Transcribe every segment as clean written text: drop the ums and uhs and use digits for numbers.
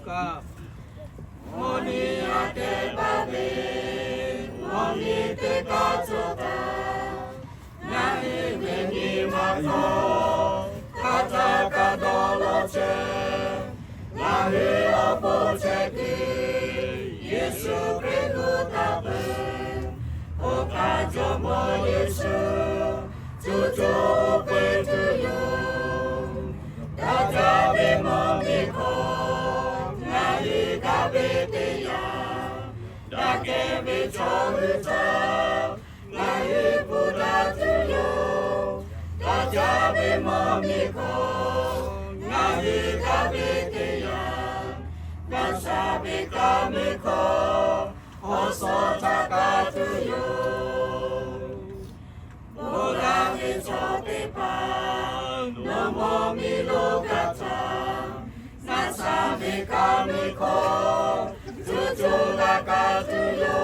ka. Moni ate babe, moni te kachota, nani meni mako, kata kadoloche, nani opocheki, Yesu prikutape, okajo mo Yesu, tutu upetuyo, kajabi momiko, nani kabeteya, dake bicholuta, nani pudatuyo, kajabi momiko, nani kabeteya, kasabi kamiko, oso takatuyo. Bulangi chotipa, no momi logata, nasabi kamiko, tutu nakatuyo,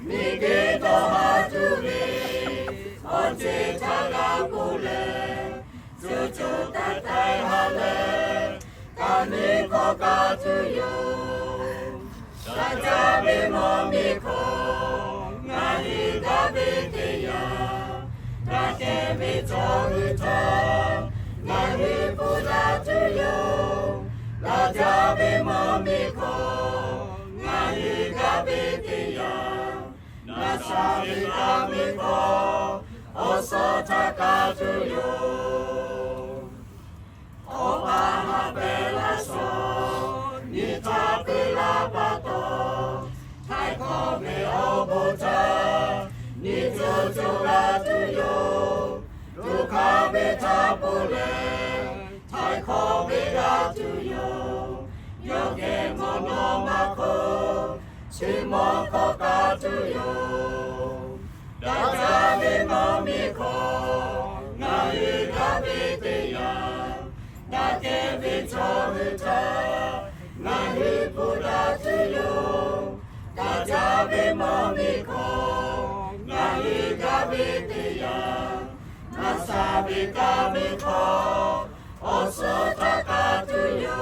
migito haturi, onti talakule, tutu tatai hale, kaniko katuyo, kajabi momiko, nani kabiteya, dake bicholuta, nani pudatuyo, kajabi momiko, nani kabiteya, nasabi kamiko, oso takatuyo. Opa hapelaso, nitakila pato, taiko me obota, nitutulatuyo, lukabe tapule, taiko me gatuyo, yoge monomako, chimoko katuyo, dakabe momiko, nai kabiteya, dake bicholuta, nani pudatuyo, kajabi momiko, nani kabiteya, nasabi kamiko, oso takatuyo.